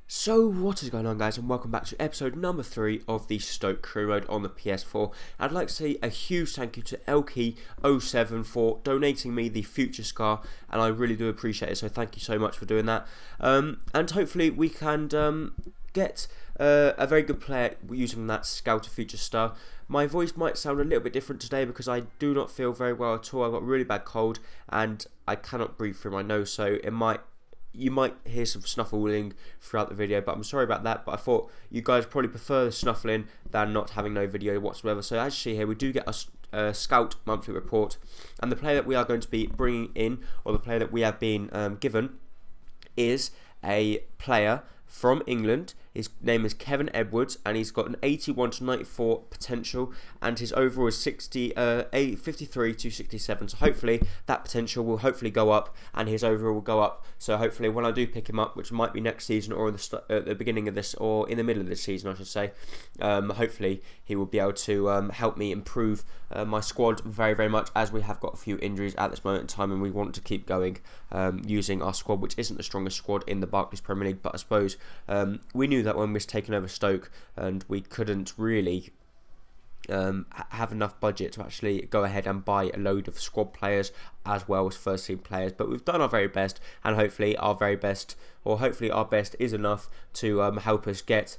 So what is going on, guys, and welcome back to episode number 3 of the Stoke Crew Mode on the PS4. I'd like to say a huge thank you to Elky07 for donating me the Future Scar, and I really do appreciate it, so thank you so much for doing that. And hopefully we can get a very good player using that Scout of Future Star. My voice might sound a little bit different today because I do not feel very well at all. I've got a really bad cold and I cannot breathe through my nose, so you might hear some snuffling throughout the video, but I'm sorry about that. But I thought you guys probably prefer the snuffling than not having no video whatsoever. So as you see here, we do get a Scout monthly report, and the player that we are going to be bringing in, or the player that we have been given, is a player from England. His name is Kevin Edwards, and he's got an 81 to 94 potential, and his overall is 53 to 67. So hopefully that potential will hopefully go up, and his overall will go up. So hopefully when I do pick him up, which might be next season or at the beginning of this, or in the middle of this season, I should say, hopefully he will be able to help me improve my squad very, very much, as we have got a few injuries at this moment in time, and we want to keep going using our squad, which isn't the strongest squad in the Barclays Premier League. But I suppose we knew that when we was taking over Stoke, and we couldn't really have enough budget to actually go ahead and buy a load of squad players as well as first team players. But we've done our very best, and hopefully our best is enough to help us get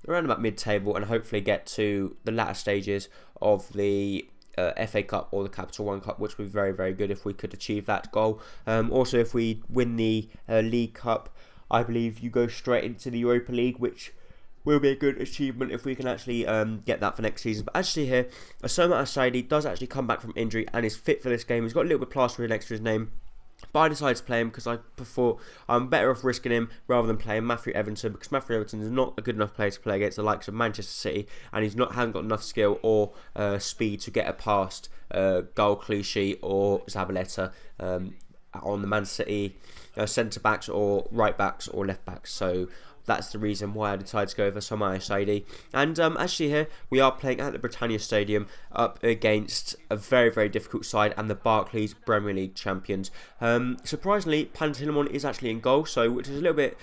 around about mid-table, and hopefully get to the latter stages of the FA Cup or the Capital One Cup, which would be very, very good if we could achieve that goal. Also, if we win the League Cup, I believe you go straight into the Europa League, which will be a good achievement if we can actually get that for next season. But as you see here, Overhsadowing does actually come back from injury and is fit for this game. He's got a little bit of plastering next to his name, but I decided to play him because I'm better off risking him rather than playing Matthew Everton, because Matthew Everton is not a good enough player to play against the likes of Manchester City, and hasn't got enough skill or speed to get it past Goal Clichy or Zabaleta on the Man City centre backs or right backs or left backs. So that's the reason why I decided to go over Overhsadowing. And actually here, we are playing at the Britannia Stadium up against a very, very difficult side, and the Barclays Premier League champions. Surprisingly, Pantilimon is actually in goal, so which is a little bit,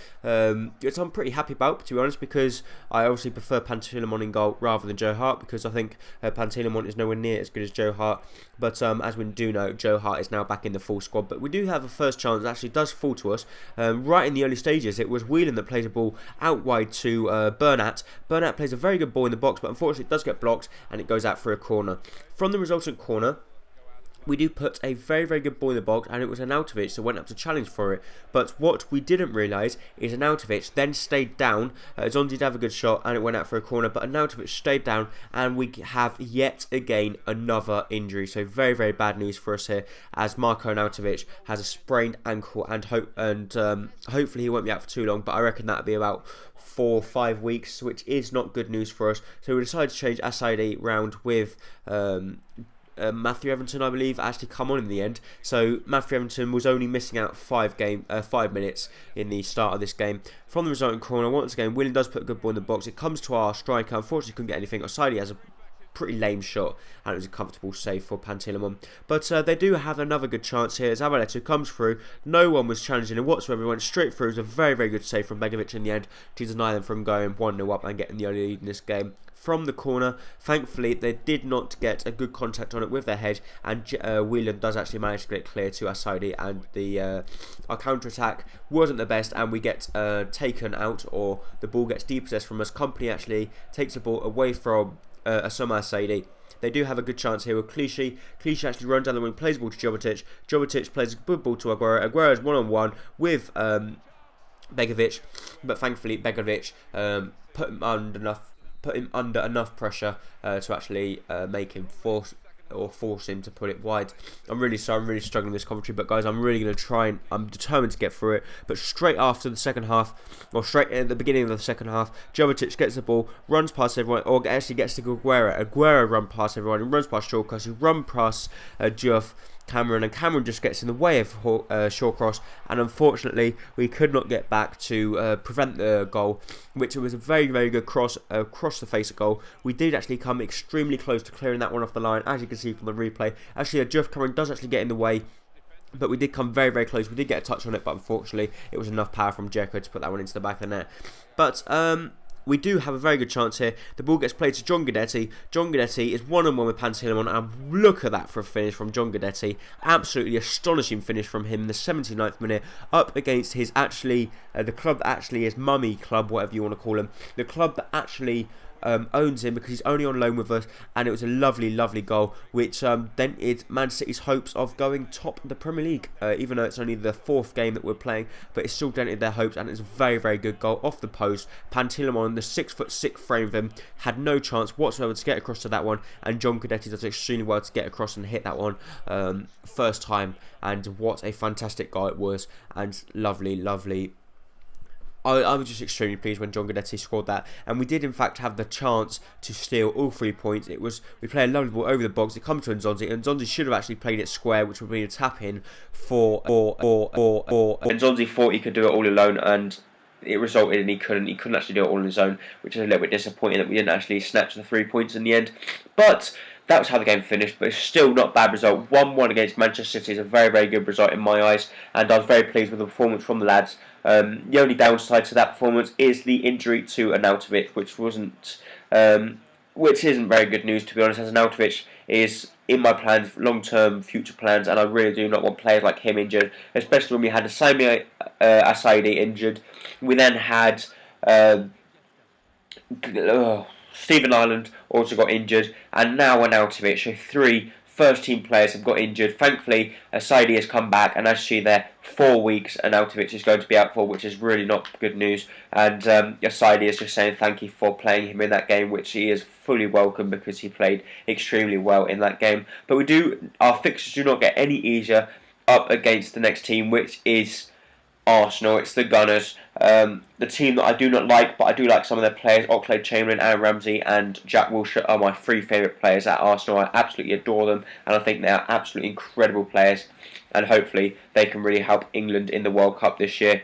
which I'm pretty happy about, to be honest, because I obviously prefer Pantilimon in goal rather than Joe Hart, because I think Pantilimon is nowhere near as good as Joe Hart. But as we do know, Joe Hart is now back in the full squad. But we do have a first chance that actually does fall to us. Right in the early stages, it was Whelan that plays a ball out wide to Bernat. Bernat plays a very good ball in the box, but unfortunately it does get blocked, and it goes out for a corner. From the resultant corner, we do put a very, very good ball in the box, and it was Arnautovic that went up to challenge for it. But what we didn't realise is Arnautovic then stayed down. Zondi did have a good shot, and it went out for a corner, but Arnautovic stayed down, and we have yet again another injury. So very, very bad news for us here, as Marko Arnautovic has a sprained ankle, and hopefully he won't be out for too long, but I reckon that'll be about 4 or 5 weeks, which is not good news for us. So we decided to change Overhsadowing round with Matthew Everton, I believe, actually come on in the end. So Matthew Everton was only missing out 5 minutes in the start of this game. From the resulting corner, once again, Willian does put a good ball in the box. It comes to our striker. Unfortunately, couldn't get anything. Overhsadowing has a pretty lame shot, and it was a comfortable save for Pantilimon. But they do have another good chance here. Zabaleta comes through. No one was challenging him whatsoever. He went straight through. It was a very, very good save from Begovic in the end to deny them from going 1-0 up and getting the only lead in this game. From the corner, thankfully, they did not get a good contact on it with their head, and Whelan does actually manage to get it clear to Overhsadowing, and our counter-attack wasn't the best, and we get taken out, or the ball gets depossessed from us. Company actually takes the ball away from Overhsadowing. They do have a good chance here with Clichy. Clichy actually runs down the wing, plays the ball to Jovetic. Jovetic plays a good ball to Aguero. Aguero is one-on-one with Begovic, but thankfully Begovic put him under enough pressure to actually make him force him to put it wide. I'm really sorry, I'm really struggling with this commentary, but guys, I'm really going to try, and I'm determined to get through it. But straight after the second half, or straight at the beginning of the second half, Jovetic gets the ball, runs past everyone, or actually gets to Aguero. Aguero runs past everyone, and runs past Shawcross, who run past Juff, Cameron, and Cameron just gets in the way of Shawcross, and unfortunately we could not get back to prevent the goal, which was a very, very good cross across the face of goal. We did actually come extremely close to clearing that one off the line, as you can see from the replay. Actually, Jeff Cameron does actually get in the way But we did come very, very close. We did get a touch on it, but unfortunately, it was enough power from Dzeko to put that one into the back of the net. But we do have a very good chance here. The ball gets played to John Guidetti. John Guidetti is 1-on-1 with Pantilimon, and look at that for a finish from John Guidetti. Absolutely astonishing finish from him in the 79th minute, up against his the club that actually is Mummy Club, whatever you want to call him. The club that actually owns him, because he's only on loan with us, and it was a lovely, lovely goal, which dented Man City's hopes of going top of the Premier League, even though it's only the 4th game that we're playing, but it still dented their hopes, and it's a very, very good goal off the post. Pantilimon, the 6'6" frame of him, had no chance whatsoever to get across to that one, and John Guidetti does extremely well to get across and hit that one first time, and what a fantastic goal it was, and lovely, lovely. I was just extremely pleased when John Guidetti scored that, and we did in fact have the chance to steal all 3 points. We play a lovely ball over the box, it comes to Nzonzi, and Nzonzi should have actually played it square, which would be a tap in for Nzonzi thought he could do it all alone, and it resulted in he couldn't actually do it all on his own, which is a little bit disappointing that we didn't actually snatch the 3 points in the end. But that was how the game finished, but it's still not a bad result. 1-1 against Manchester City is a very, very good result in my eyes, and I was very pleased with the performance from the lads. The only downside to that performance is the injury to Arnautovic, which isn't very good news, to be honest, as Arnautovic is in my plans, long-term future plans, and I really do not want players like him injured, especially when we had Sami Asaidi injured. We then had Stephen Ireland also got injured, and now Arnautovic. So 3 first-team players have got injured. Thankfully, Asaidi has come back, and as you see there, 4 weeks Arnautovic is going to be out for, which is really not good news. And Asaidi is just saying thank you for playing him in that game, which he is fully welcome because he played extremely well in that game. But our fixtures do not get any easier up against the next team, which is Arsenal. It's the Gunners, the team that I do not like, but I do like some of their players. Oxlade-Chamberlain, Aaron Ramsey and Jack Wilshere are my 3 favourite players at Arsenal. I absolutely adore them, and I think they are absolutely incredible players, and hopefully they can really help England in the World Cup this year.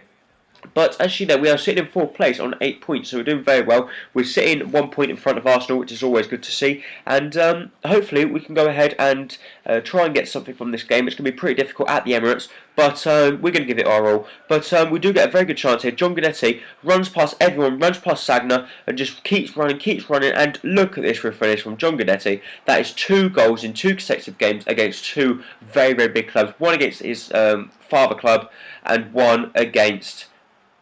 But as you know, we are sitting in 4th place on 8 points, so we're doing very well. We're sitting 1 point in front of Arsenal, which is always good to see. And hopefully we can go ahead and try and get something from this game. It's going to be pretty difficult at the Emirates, but we're going to give it our all. But we do get a very good chance here. John Guidetti runs past everyone, runs past Sagna, and just keeps running. And look at this for a finish from John Guidetti. That is 2 goals in 2 consecutive games against 2 very, very big clubs. One against his father club, and one against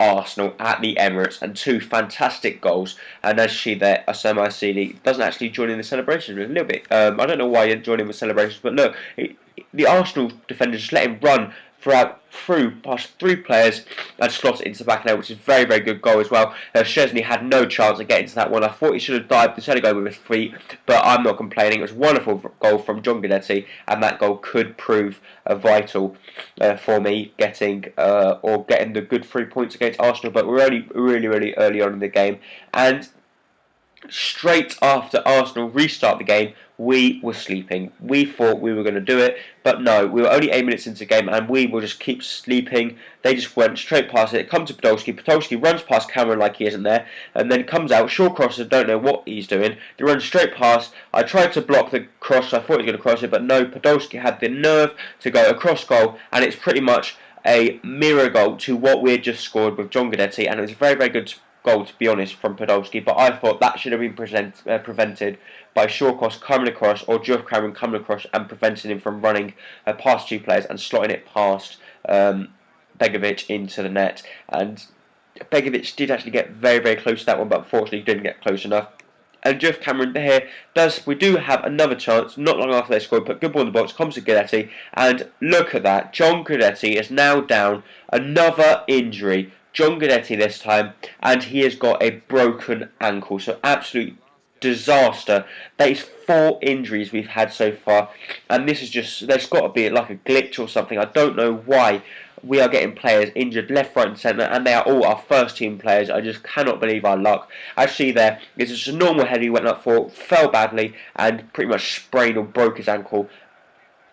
Arsenal at the Emirates, and 2 fantastic goals. And as she there, Sami Asaidi doesn't actually join in the celebrations a little bit. I don't know why he didn't join in the celebrations, but look, the Arsenal defenders just let him run through past 3 players and slot it into the back of the net, which is a very, very good goal as well. Szczesny had no chance of getting to that one. I thought he should have dived instead of going with his feet, but I'm not complaining. It was a wonderful goal from John Guidetti, and that goal could prove vital for me getting the good 3 points against Arsenal. But we're only really, really early on in the game, and straight after Arsenal restart the game, we were sleeping. We thought we were going to do it, but no, we were only 8 minutes into the game and we will just keep sleeping. They just went straight past it. It comes to Podolski. Podolski runs past Cameron like he isn't there, and then comes out. Shaw crosses, don't know what he's doing. They run straight past. I tried to block the cross, I thought he was going to cross it, but no, Podolski had the nerve to go across goal, and it's pretty much a mirror goal to what we had just scored with John Guidetti, and it was a very, very good goal, to be honest, from Podolski, but I thought that should have been prevented by Shawcross coming across, or Geoff Cameron coming across and preventing him from running past 2 players and slotting it past Begovic into the net. And Begovic did actually get very, very close to that one, but unfortunately didn't get close enough. And Geoff Cameron here we do have another chance, not long after they scored, but good ball in the box, comes to Guidetti, and look at that, John Guidetti is now down, another injury. John Guidetti this time, and he has got a broken ankle, so absolute disaster. That is 4 injuries we've had so far, and this is just, there's got to be like a glitch or something. I don't know why we are getting players injured left, right and centre, and they are all our first team players. I just cannot believe our luck. As you see there, it's just a normal header he went up for, fell badly, and pretty much sprained or broke his ankle,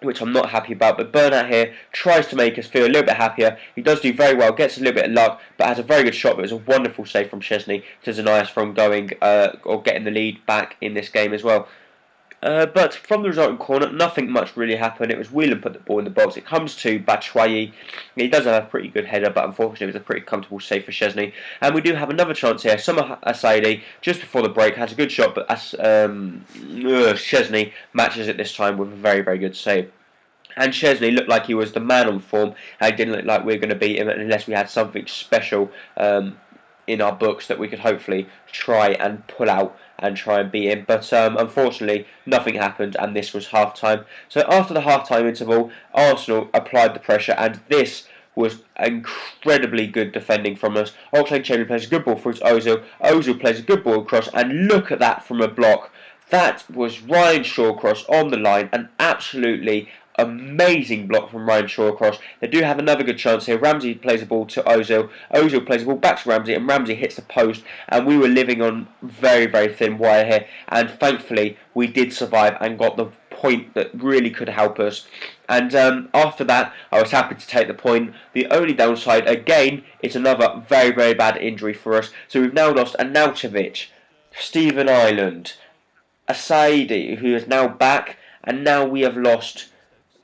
which I'm not happy about. But Bernat here tries to make us feel a little bit happier. He does do very well, gets a little bit of luck, but has a very good shot. But it was a wonderful save from Szczesny to deny us from going or getting the lead back in this game as well. But from the resulting corner, nothing much really happened. It was Whelan put the ball in the box. It comes to Batshuayi. He does have a pretty good header, but unfortunately it was a pretty comfortable save for Szczesny. And we do have another chance here. Summer Asaidi, just before the break, has a good shot, but Szczesny matches it this time with a very, very good save. And Szczesny looked like he was the man on form, and it didn't look like we were going to beat him unless we had something special in our books that we could hopefully try and pull out and try and beat him. But unfortunately, nothing happened, and this was half-time. So after the half-time interval, Arsenal applied the pressure, and this was incredibly good defending from us. Oxlade-Chamberlain plays a good ball through to Ozil. Ozil plays a good ball across, and look at that from a block. That was Ryan Shawcross on the line, an absolutely amazing block from Ryan Shawcross. They do have another good chance here. Ramsey plays a ball to Ozil. Ozil plays a ball back to Ramsey, and Ramsey hits the post. And we were living on very, very thin wire here. And thankfully, we did survive and got the point that really could help us. And after that, I was happy to take the point. The only downside, again, is another very, very bad injury for us. So we've now lost Arnautovic, Stephen Ireland, Asaidi, who is now back, and now we have lost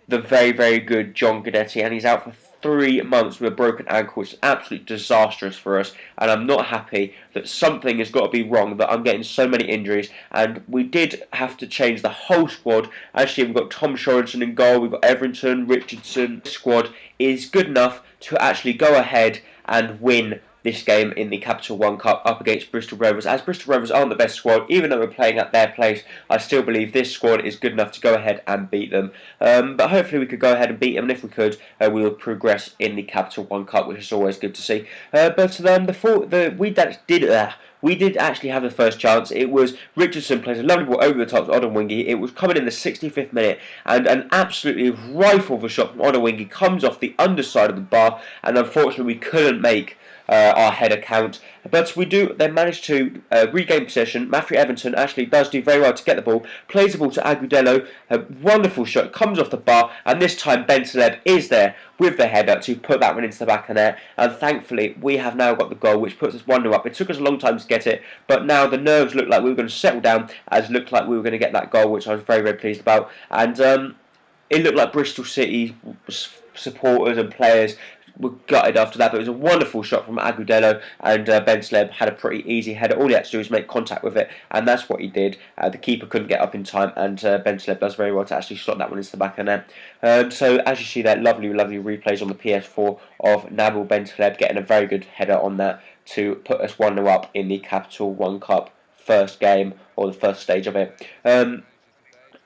the very, very good John Guidetti, and he's out for 3 months with a broken ankle, which is absolutely disastrous for us, and I'm not happy that something has got to be wrong, that I'm getting so many injuries, and we did have to change the whole squad. Actually, we've got Tom Sorensen in goal, we've got Everton, Richardson. The squad is good enough to actually go ahead and win this game in the Capital One Cup up against Bristol Rovers. As Bristol Rovers aren't the best squad, even though we're playing at their place, I still believe this squad is good enough to go ahead and beat them. But hopefully we could go ahead and beat them, and if we could, we will progress in the Capital One Cup, which is always good to see. We did actually have the first chance. It was Richardson plays a lovely ball over the top to Odemwingie. It was coming in the 65th minute, and an absolutely rifle of a shot from Odemwingie comes off the underside of the bar, and unfortunately we couldn't make our header count. But we do then manage to regain possession. Matthew Everton actually does do very well to get the ball, plays the ball to Agudelo, a wonderful shot, comes off the bar, and this time Ben Celeb is there with the header to put that one into the back of the net, and thankfully we have now got the goal, which puts us 1-0 up. It took us a long time to get it, but now the nerves look like we were going to settle down, as it looked like we were going to get that goal, which I was very, very pleased about. And it looked like Bristol City supporters and players were gutted after that, but it was a wonderful shot from Agudelo, and Ben Celeb had a pretty easy header. All he had to do was make contact with it, and that's what he did. The keeper couldn't get up in time, and Ben Celeb does very well to actually slot that one into the back of the net. So as you see there, lovely, lovely replays on the PS4 of Nabil Ben Celeb getting a very good header on that to put us 1-0 up in the Capital One Cup first game, or the first stage of it. And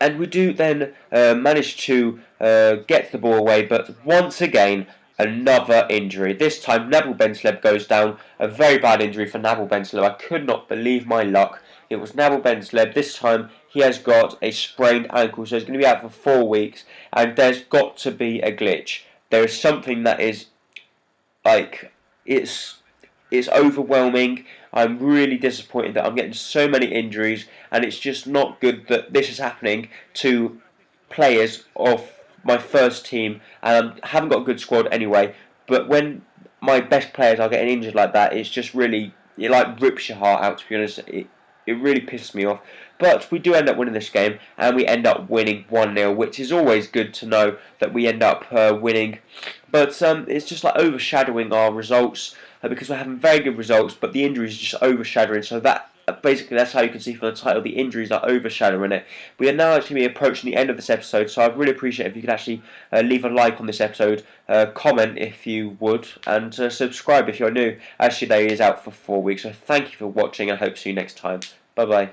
we do then manage to get the ball away, but once again, another injury. This time Nabil Ben Celeb goes down. A very bad injury for Nabil Ben Celeb. I could not believe my luck. It was Nabil Ben Celeb. This time he has got a sprained ankle, so he's going to be out for 4 weeks, and there's got to be a glitch. There is something that is like, it's overwhelming. I'm really disappointed that I'm getting so many injuries, and it's just not good that this is happening to players of my first team, and I haven't got a good squad anyway, but when my best players are getting injured like that, it's just really, it like rips your heart out, to be honest. It really pisses me off. But we do end up winning this game, and we end up winning 1-0, which is always good to know that we end up winning. But it's just like overshadowing our results, because we're having very good results, but the injuries are just overshadowing, so that basically that's how you can see from the title, the injuries are overshadowing it. We are now actually approaching the end of this episode, so I'd really appreciate if you could actually leave a like on this episode, comment if you would, and subscribe if you're new, as today is out for 4 weeks. So thank you for watching, and I hope to see you next time. Bye bye.